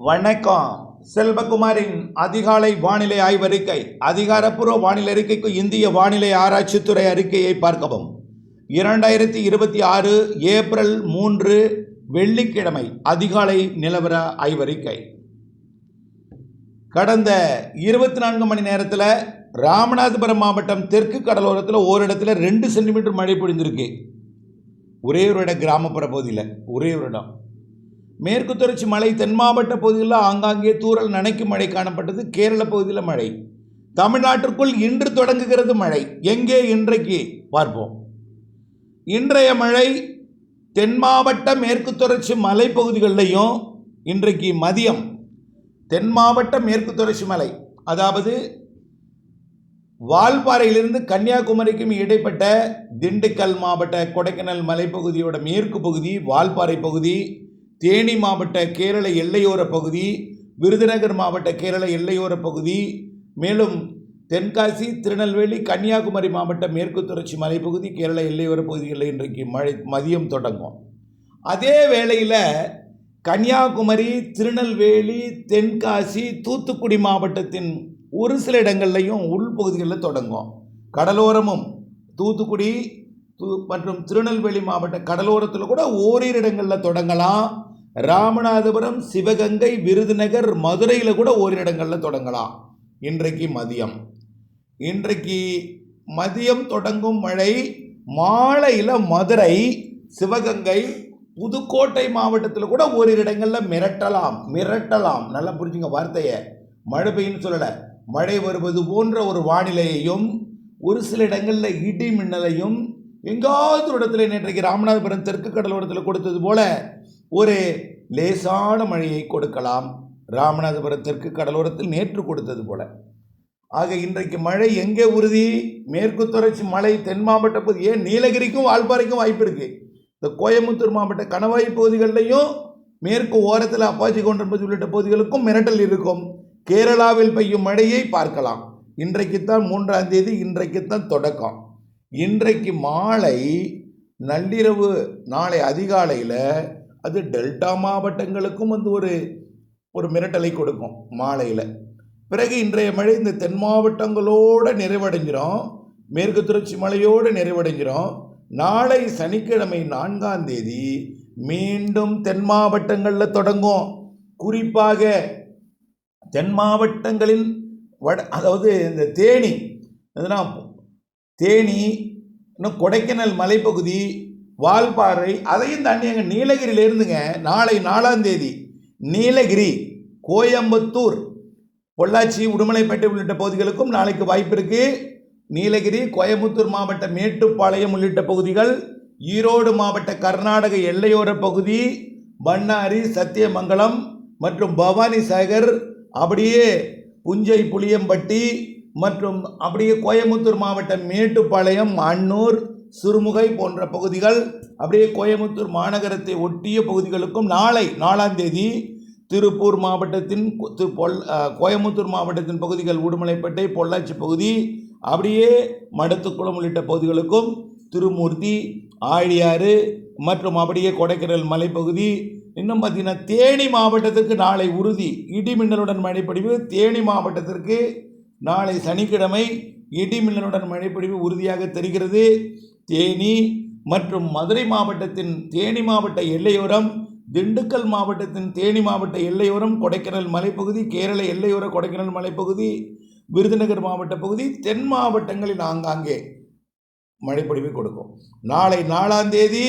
வணக்கம். செல்வகுமாரின் அதிகாலை வானிலை ஆய்வறிக்கை. அதிகாரப்பூர்வ வானிலை அறிக்கைக்கு இந்திய வானிலை ஆராய்ச்சித்துறை அறிக்கையை பார்க்கவும். 2026 ஏப்ரல் 3 வெள்ளிக்கிழமை அதிகாலை நிலவர ஆய்வறிக்கை. கடந்த 24 மணி நேரத்தில் ராமநாதபுரம் மாவட்டம் தெற்கு கடலோரத்தில் ஓரிடத்துல 2 சென்டிமீட்டர் மழை பொழிந்திருக்கு. ஒரே ஒரு இடம் கிராமப்புற பகுதியில், ஒரே ஒரு இடம். மேற்கு தொடர்ச்சி மழை தென் மாவட்ட பகுதிகளில் ஆங்காங்கே தூறல் நனைக்கும் மழை காணப்பட்டது. கேரள பகுதியில் மழை. தமிழ்நாட்டிற்குள் இன்று தொடங்குகிறது மழை. எங்கே இன்றைக்கு பார்ப்போம். இன்றைய மழை தென் மாவட்ட மேற்கு தொடர்ச்சி மலைப்பகுதிகளிலையும் இன்றைக்கு மதியம் தென் மாவட்ட மேற்கு தொடர்ச்சி மலை, அதாவது வால்பாறையிலிருந்து கன்னியாகுமரிக்கும் இடைப்பட்ட திண்டுக்கல் மாவட்ட கொடைக்கானல் மலைப்பகுதியோட மேற்கு பகுதி, வால்பாறை பகுதி, தேனி மாவட்ட கேரள எல்லையோர பகுதி, விருதுநகர் மாவட்ட கேரள எல்லையோர பகுதி, மேலும் தென்காசி, திருநெல்வேலி, கன்னியாகுமரி மாவட்ட மேற்கு தொடர்ச்சி மலைப்பகுதி, கேரள எல்லையோர பகுதிகளில் இன்றைக்கு மழை மதியம் தொடங்கும். அதே வேளையில் கன்னியாகுமரி, திருநெல்வேலி, தென்காசி, தூத்துக்குடி மாவட்டத்தின் ஒரு சில இடங்கள்லையும் உள்பகுதிகளில் தொடங்கும். கடலோரமும் தூத்துக்குடி மற்றும் திருநெல்வேலி மாவட்ட கடலோரத்தில் கூட ஓரிரு இடங்களில் தொடங்கலாம். ராமநாதபுரம், சிவகங்கை, விருதுநகர், மதுரையில் கூட ஓரிரு இடங்களில் தொடங்கலாம். இன்றைக்கு மதியம் தொடங்கும் மழை மாலையில் மதுரை, சிவகங்கை, புதுக்கோட்டை மாவட்டத்தில் கூட ஓரிரு இடங்களில் மிரட்டலாம். நல்லா புரிஞ்சுங்க வார்த்தையை. மழை பெய்யுன்னு சொல்லலை, மழை வருவது போன்ற ஒரு வானிலையையும் ஒரு சில இடங்களில் இடி மின்னலையும் எங்காவது ஒரு இடத்துல நேற்றைக்கு ராமநாதபுரம் தெற்கு கடலோரத்தில் கொடுத்தது போல ஒரு லேசான மழையை கொடுக்கலாம். ராமநாதபுரம் தெற்கு கடலோரத்தில் நேற்று கொடுத்தது போல. ஆக இன்றைக்கு மழை எங்கே உறுதி? மேற்கு தொடர்ச்சி மழை தென் மாவட்ட பகுதி, ஏன் நீலகிரிக்கும் வால்பாறைக்கும் வாய்ப்பு இருக்குது. இந்த கோயம்புத்தூர் மாவட்ட கணவாய் பகுதிகளிலையும் மேற்கு ஓரத்தில் அப்பாச்சி கொண்டன்பது உள்ளிட்ட பகுதிகளுக்கும் மிரட்டல் இருக்கும். கேரளாவில் பெய்யும் மழையை பார்க்கலாம். இன்றைக்குத்தான் 3ஆம் தேதி, இன்றைக்குத்தான் தொடக்கம். இன்றைக்கு மாலை நள்ளிரவு நாளை அதிகாலையில் அது டெல்டா மாவட்டங்களுக்கும் வந்து ஒரு மிரட்டலை கொடுக்கும் மாலையில். பிறகு இன்றைய மழை இந்த தென் மாவட்டங்களோடு நிறைவடைஞ்சிரும், மேற்கு தொடர்ச்சி மலையோடு நிறைவடைஞ்சிரும். நாளை சனிக்கிழமை 4ஆம் தேதி மீண்டும் தென் மாவட்டங்களில் தொடங்கும். குறிப்பாக தென் மாவட்டங்களின் அதாவது இந்த தேனி, இன்னும் கொடைக்கானல் மலைப்பகுதி, வால்பாறை, அதையும் தாண்டி எங்கள் நீலகிரியிலேருந்துங்க நாளை 4ஆம் தேதி நீலகிரி, கோயம்புத்தூர், பொள்ளாச்சி, உடுமலைப்பேட்டை உள்ளிட்ட பகுதிகளுக்கும் நாளைக்கு வாய்ப்பு இருக்குது. நீலகிரி, கோயம்புத்தூர் மாவட்ட மேட்டுப்பாளையம் உள்ளிட்ட பகுதிகள், ஈரோடு மாவட்ட கர்நாடக எல்லையோர பகுதி, பண்ணாரி, சத்தியமங்கலம் மற்றும் பவானி சாகர், அப்படியே புஞ்சை, புளியம்பட்டி மற்றும் அப்படியே கோயம்புத்தூர் மாவட்டம் மேட்டுப்பாளையம், அன்னூர், சிறுமுகை போன்ற பகுதிகள், அப்படியே கோயம்புத்தூர் மாநகரத்தை ஒட்டிய பகுதிகளுக்கும் நாளை 4ஆம் தேதி திருப்பூர் மாவட்டத்தின் கோயம்புத்தூர் மாவட்டத்தின் பகுதிகள், உடுமலைப்பேட்டை, பொள்ளாச்சி பகுதி, அப்படியே மடத்துக்குளம் உள்ளிட்ட பகுதிகளுக்கும், திருமூர்த்தி, ஆழியாறு மற்றும் அப்படியே கொடைக்கானல் மலைப்பகுதி, இன்னும் பார்த்தீங்கன்னா தேனி மாவட்டத்திற்கு நாளை உறுதி இடிமின்னலுடன் மழைப்பொழிவு. தேனி மாவட்டத்திற்கு நாளை சனிக்கிழமை இடிமின்னலுடன் மழைப்பொழிவு உறுதியாக தெரிகிறது. தேனி மற்றும் மதுரை மாவட்டத்தின் தேனி மாவட்ட எல்லையோரம், திண்டுக்கல் மாவட்டத்தின் தேனி மாவட்ட எல்லையோரம், கொடைக்கானல் மலைப்பகுதி, கேரள எல்லையோர கொடைக்கானல் மலைப்பகுதி, விருதுநகர் மாவட்ட பகுதி, தென் மாவட்டங்களில் ஆங்காங்கே மழைப்பொழிவை கொடுக்கும். நாளை 4ஆம் தேதி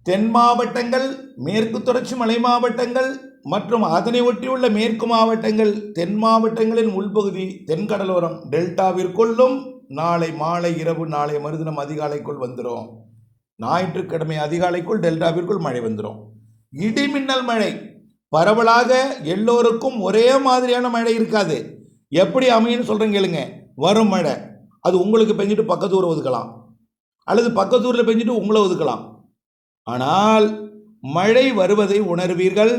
தென் மாவட்டங்கள், மேற்கு தொடர்ச்சி மலை மாவட்டங்கள் மற்றும் அதனை ஒட்டியுள்ள மேற்கு மாவட்டங்கள், தென் மாவட்டங்களின் உள்பகுதி, தென்கடலோரம் டெல்டாவிற்குள்ளும் நாளை மாலை, இரவு, நாளை மறுதினம் அதிகாலைக்குள் வந்துடும். ஞாயிற்றுக்கிழமை அதிகாலைக்குள் டெல்டாவிற்குள் மழை வந்துடும். இடிமின்னல் மழை பரவலாக எல்லோருக்கும் ஒரே மாதிரியான மழை இருக்காது. எப்படி அமையுன்னு சொல்கிறேன் கேளுங்க. வரும் மழை அது உங்களுக்கு பெஞ்சிட்டு பக்கத்து ஊரை ஒதுக்கலாம், அல்லது பக்கத்து ஊரில் பெஞ்சிட்டு உங்களை ஒதுக்கலாம். ஆனால் மழை வருவதை உணர்வீர்கள்.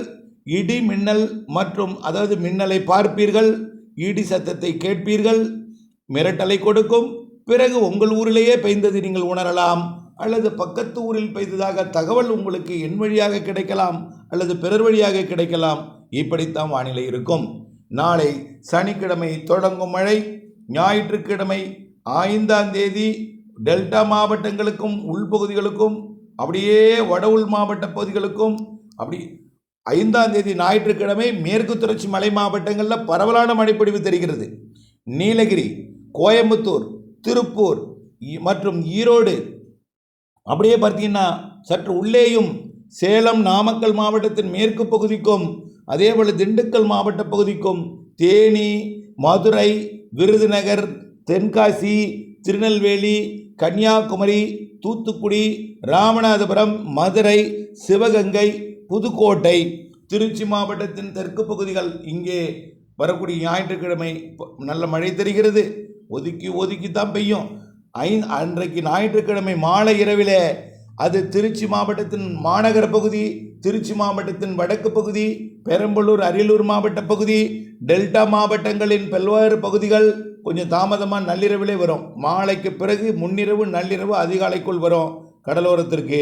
இடி மின்னல் மற்றும் அதாவது மின்னலை பார்ப்பீர்கள், இடி சத்தத்தை கேட்பீர்கள், மிரட்டலை கொடுக்கும். பிறகு உங்கள் ஊரிலேயே பெய்தது நீங்கள் உணரலாம். அல்லது பக்கத்து ஊரில் பெய்ததாக தகவல் உங்களுக்கு என் வழியாக கிடைக்கலாம் அல்லது பிறர் வழியாக கிடைக்கலாம். இப்படித்தான் வானிலை இருக்கும். நாளை சனிக்கிழமை தொடங்கும் மழை, ஞாயிற்றுக்கிழமை 5ஆம் தேதி டெல்டா மாவட்டங்களுக்கும் உள்பகுதிகளுக்கும் அப்படியே வட உள் மாவட்ட பகுதிகளுக்கும், அப்படி 5ஆம் தேதி ஞாயிற்றுக்கிழமை மேற்கு தொடர்ச்சி மலை மாவட்டங்களில் பரவலான மழைப்பொழிவு தெரிகிறது. நீலகிரி, கோயம்புத்தூர், திருப்பூர் மற்றும் ஈரோடு, அப்படியே பார்த்தீங்கன்னா சற்று உள்ளேயும் சேலம், நாமக்கல் மாவட்டத்தின் மேற்கு பகுதிக்கும், அதேபோல் திண்டுக்கல் மாவட்ட பகுதிக்கும், தேனி, மதுரை, விருதுநகர், தென்காசி, திருநெல்வேலி, கன்னியாகுமரி, தூத்துக்குடி, ராமநாதபுரம், மதுரை, சிவகங்கை, புதுக்கோட்டை, திருச்சி மாவட்டத்தின் தெற்கு பகுதிகள் இங்கே வரக்கூடிய ஞாயிற்றுக்கிழமை நல்ல மழை தெரிகிறது. ஒதுக்கி தான் பெய்யும். அன்றைக்கு ஞாயிற்றுக்கிழமை மாலை இரவில் அது திருச்சி மாவட்டத்தின் மாநகர பகுதி, திருச்சி மாவட்டத்தின் வடக்கு பகுதி, பெரம்பலூர், அரியலூர் மாவட்ட பகுதி, டெல்டா மாவட்டங்களின் பல்வேறு பகுதிகள் கொஞ்சம் தாமதமாக நள்ளிரவிலே வரும். மாலைக்கு பிறகு முன்னிரவு, நள்ளிரவு, அதிகாலைக்குள் வரும் கடலோரத்திற்கு.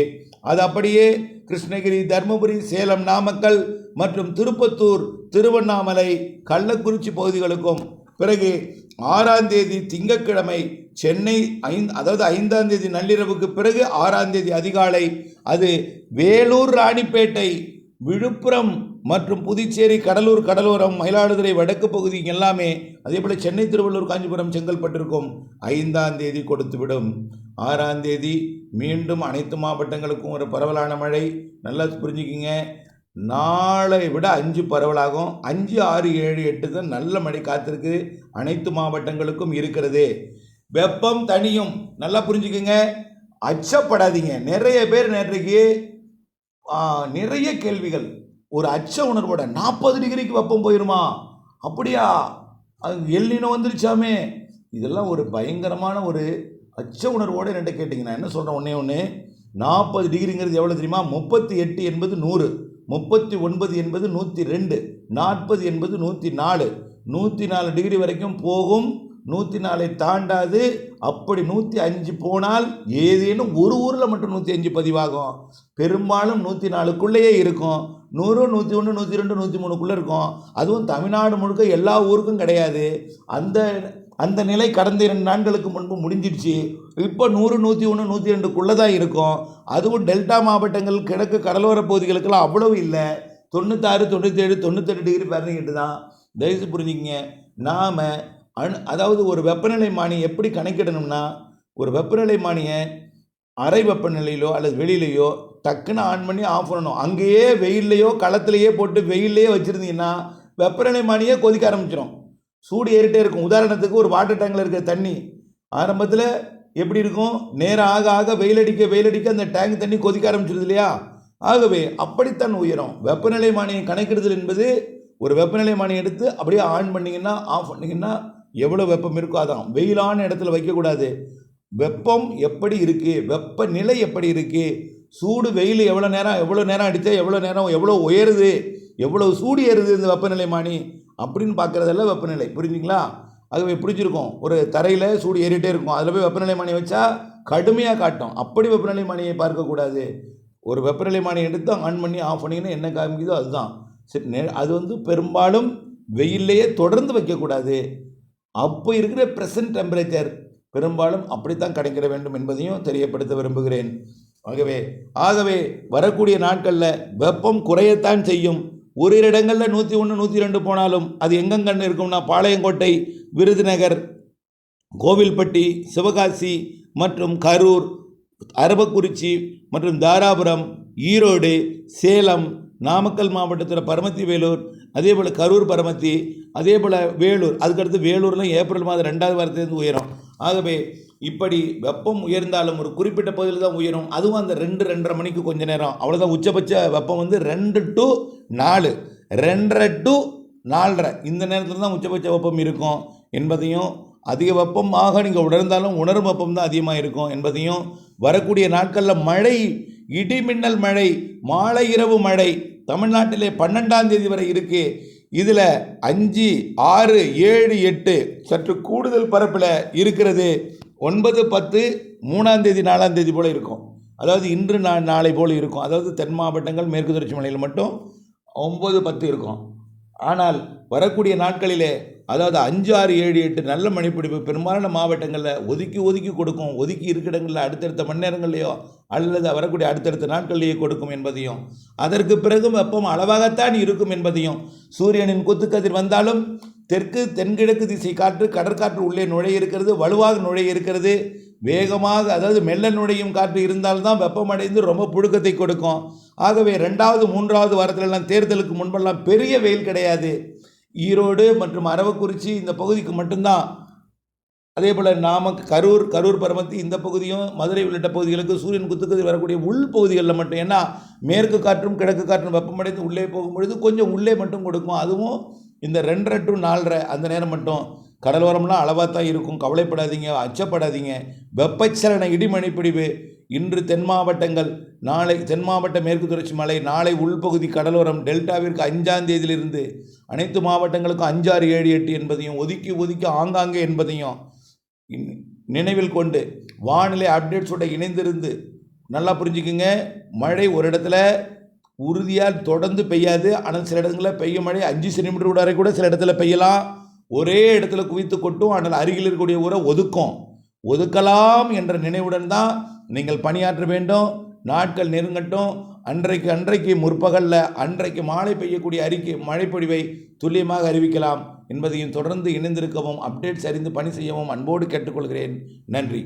அது அப்படியே கிருஷ்ணகிரி, தருமபுரி, சேலம், நாமக்கல் மற்றும் திருப்பத்தூர், திருவண்ணாமலை, கள்ளக்குறிச்சி பகுதிகளுக்கும். பிறகு 6ஆம் தேதி திங்கட்கிழமை சென்னை, அதாவது 5ஆம் தேதி நள்ளிரவுக்கு பிறகு 6ஆம் தேதி அதிகாலை அது வேலூர், ராணிப்பேட்டை, விழுப்புரம் மற்றும் புதுச்சேரி, கடலூர் கடலோரம், மயிலாடுதுறை வடக்கு பகுதி எல்லாமே, அதே போல் சென்னை, திருவள்ளூர், காஞ்சிபுரம், செங்கல்பட்டிற்கும் 5ஆம் தேதி கொடுத்துவிடும். 6ஆம் தேதி மீண்டும் அனைத்து மாவட்டங்களுக்கும் ஒரு பரவலான மழை. நல்லா புரிஞ்சுக்கிங்க. நாளை விட 5 பரவலாகும். 5, 6, 7, 8 தான் நல்ல மழை காத்திருக்கு. அனைத்து மாவட்டங்களுக்கும் இருக்கிறது. வெப்பம் தனியும். நல்லா புரிஞ்சுக்குங்க, அச்சப்படாதீங்க. நிறைய பேர் நேற்றைக்கு நிறைய கேள்விகள், ஒரு அச்ச உணர்வோட 40 டிகிரிக்கு வெப்பம் போயிருமா, அப்படியா, அது எல்லினோ வந்துருச்சாமே, இதெல்லாம் ஒரு பயங்கரமான ஒரு அச்ச உணர்வோடு என்கிட்ட கேட்டிங்க. நான் என்ன சொல்கிறேன், ஒன்று 40 டிகிரிங்கிறது எவ்வளோ தெரியுமா? 38 என்பது 100, 39 என்பது 102, 40 என்பது 104, 104 டிகிரி வரைக்கும் போகும். 104 தாண்டாது. அப்படி 105 போனால் ஏதேனும் ஒரு ஊரில் மட்டும் 105 பதிவாகும். பெரும்பாலும் 104க்குள்ளேயே இருக்கும். 100, 101, 102, 103க்குள்ளே இருக்கும். அதுவும் தமிழ்நாடு முழுக்க எல்லா ஊருக்கும் கிடையாது. அந்த நிலை கடந்த 2 நாட்களுக்கு முன்பு முடிஞ்சிடுச்சு. இப்போ 100, 101, 102க்குள்ளே தான் இருக்கும். அதுவும் டெல்டா மாவட்டங்கள், கிழக்கு கடலோர பகுதிகளுக்கெல்லாம் அவ்வளவு இல்லை. 96, 97, 98 டிகிரி ஃபாரன்ஹீட் தான். தயவுசு புரிஞ்சுக்கிங்க. நாம் அதாவது ஒரு வெப்பநிலை மானி எப்படி கணக்கிடணும்னா, ஒரு வெப்பநிலை மானியை அறை வெப்பநிலையிலோ அல்லது வெளியிலையோ டக்குன்னு ஆன் பண்ணி ஆஃப் பண்ணணும். அங்கேயே வெயில்லையோ களத்துலையே போட்டு வெயிலையே வச்சுருந்தீங்கன்னா வெப்பநிலை மானியே கொதிக்க ஆரம்பிச்சிடும். சூடு ஏறிட்டே இருக்கும். உதாரணத்துக்கு ஒரு வாட்டர் டேங்கில் இருக்கிற தண்ணி ஆரம்பத்தில் எப்படி இருக்கும், நேரம் ஆக ஆக வெயிலடிக்க அந்த டேங்க் தண்ணி கொதிக்க ஆரம்பிச்சிருது இல்லையா? ஆகவே அப்படித்தான் உயரும். வெப்பநிலை மானியை கணக்கிடுதல் என்பது, ஒரு வெப்பநிலை மானியை எடுத்து அப்படியே ஆன் பண்ணிங்கன்னா ஆஃப் பண்ணிங்கன்னா எவ்வளோ வெப்பம் இருக்கோ அதான். வெயிலான இடத்துல வைக்கக்கூடாது. வெப்பம் எப்படி இருக்குது, வெப்பநிலை எப்படி இருக்குது, சூடு வெயில் எவ்வளோ நேரம் அடித்தா எவ்வளோ உயருது, எவ்வளோ சூடு ஏறுது இந்த வெப்பநிலை மானி அப்படின்னு பார்க்குறதெல்லாம் வெப்பநிலை. புரிஞ்சுங்களா? ஆகவே பிடிச்சிருக்கும். ஒரு தரையில் சூடு ஏறிட்டே இருக்கும், அதில் போய் வெப்பநிலை மானியை வச்சா கடுமையாக காட்டும். அப்படி வெப்பநிலை மானியை பார்க்கக்கூடாது. ஒரு வெப்பநிலை மானியை எடுத்து ஆன் பண்ணி ஆஃப் பண்ணிங்கன்னா என்ன காமிக்குதோ அதுதான் சரி. அது பெரும்பாலும் வெயிலையே தொடர்ந்து வைக்கக்கூடாது. அப்போ இருக்கிற ப்ரெசன்ட் டெம்பரேச்சர் பெரும்பாலும் அப்படித்தான் கணக்கிட வேண்டும் என்பதையும் தெரியப்படுத்த விரும்புகிறேன். ஆகவே வரக்கூடிய நாட்களில் வெப்பம் குறையத்தான் செய்யும். ஒரு இடங்களில் 101, 102 போனாலும் அது எங்கெங்கன்னு இருக்கும்னா, பாளையங்கோட்டை, விருதுநகர், கோவில்பட்டி, சிவகாசி மற்றும் கரூர், அரவக்குறிச்சி மற்றும் தாராபுரம், ஈரோடு, சேலம், நாமக்கல் மாவட்டத்தில் பரமத்தி வேலூர், அதே போல் கரூர் பரமத்தி, அதே போல் வேலூர். அதுக்கடுத்து வேலூர்லாம் ஏப்ரல் மாதம் 2வது வாரத்திலேருந்து உயரும். ஆகவே இப்படி வெப்பம் உயர்ந்தாலும் ஒரு குறிப்பிட்ட பகுதியில் தான் உயரும். அதுவும் அந்த 2-2:30 மணிக்கு கொஞ்சம் நேரம், அவ்வளோதான். உச்சபட்ச வெப்பம் 2 to 4, 2:30 to 4:30 இந்த நேரத்தில் தான் உச்சபட்ச வெப்பம் இருக்கும் என்பதையும், அதிக வெப்பமாக நீங்கள் உணர்ந்தாலும் உணரும் வெப்பம் தான் அதிகமாக இருக்கும் என்பதையும், வரக்கூடிய நாட்களில் மழை, இடிமின்னல் மழை, மாலை இரவு மழை தமிழ்நாட்டிலே 12ஆம் தேதி வரை இருக்குது. இதில் 5, 6, 7, 8 சற்று கூடுதல் பரப்பில் இருக்கிறது. 9, 10, 3ஆம் தேதி 4ஆம் தேதி போல் இருக்கும். அதாவது இன்று நாளை போல் இருக்கும். அதாவது தென் மாவட்டங்கள், மேற்கு தொடர்ச்சி மலையில் மட்டும் 9, 10 இருக்கும். ஆனால் வரக்கூடிய நாட்களிலே அதாவது 5, 6, 7, 8 நல்ல மழைப்பிடிப்பு பெரும்பாலான மாவட்டங்களில் ஒதுக்கி கொடுக்கும். ஒதுக்கி இருக்கிற இடங்களில் அடுத்தடுத்த மணி நேரங்கள்லையோ அல்லது வரக்கூடிய அடுத்தடுத்த நாட்கள்லேயே கொடுக்கும் என்பதையும், அதற்கு பிறகும் வெப்பம் அளவாகத்தான் இருக்கும் என்பதையும், சூரியனின் குத்துக்கதிர் வந்தாலும் தென்கிழக்கு திசை காற்று கடற்காற்று உள்ளே நுழைய இருக்கிறது, வலுவாக நுழைய இருக்கிறது. வேகமாக அதாவது மெல்ல நுழையும் காற்று இருந்தால்தான் வெப்பமடைந்து ரொம்ப புழுக்கத்தை கொடுக்கும். ஆகவே 2வது 3வது வாரத்திலெல்லாம் தேர்தலுக்கு முன்பெல்லாம் பெரிய வெயில் கிடையாது. ஈரோடு மற்றும் அரவக்குறிச்சி இந்த பகுதிக்கு மட்டும்தான். அதே போல் கரூர் பரமத்தி இந்த பகுதியும் மதுரை உள்ளிட்ட பகுதிகளுக்கு சூரியன் குத்துக்கதிர் வரக்கூடிய உள் பகுதிகளில் மட்டும், ஏன்னா மேற்கு காற்றும் கிழக்கு காற்றும் வெப்பமடைந்து உள்ளே போகும்பொழுது கொஞ்சம் உள்ளே மட்டும் கொடுக்கும். அதுவும் இந்த 2:30 to 4:30 அந்த நேரம் மட்டும். கடலோரம்லாம் அளவாக தான் இருக்கும், கவலைப்படாதீங்க, அச்சப்படாதீங்க. வெப்பச்சலன இடிமழைப்பிடிவு இன்று தென் மாவட்டங்கள், நாளை தென் மாவட்ட மேற்கு தொடர்ச்சி மலை, நாளை உள்பகுதி கடலோரம் டெல்டாவிற்கு 5ஆம் தேதியிலிருந்து அனைத்து மாவட்டங்களுக்கும் 5, 6, 7, 8 என்பதையும் ஒதுக்கி ஆங்காங்கே என்பதையும் நினைவில் கொண்டு வானிலை அப்டேட்ஸோட இணைந்திருந்து நல்லா புரிஞ்சுக்குங்க. மழை ஒரு இடத்துல உறுதியாக தொடர்ந்து பெய்யாது. ஆனால் சில இடங்களில் பெய்யும் மழை 5 சென்டிமீட்டர் வரை கூட சில இடத்துல பெய்யலாம். ஒரே இடத்துல குவித்து கொட்டும். ஆனால் அருகில் இருக்கக்கூடிய ஊரை ஒதுக்கலாம் என்ற நினைவுடன் தான் நீங்கள் பணியாற்ற வேண்டும். நாட்கள் நெருங்கட்டும். அன்றைக்கு முற்பகலில் அன்றைக்கு மாலை பெய்யக்கூடிய மழைப்பொழிவை துல்லியமாக அறிவிக்கலாம் என்பதையும் தொடர்ந்து இணைந்திருக்கவும் அப்டேட்ஸ் அறிந்து பணி செய்யவும் அன்போடு கேட்டுக்கொள்கிறேன். நன்றி.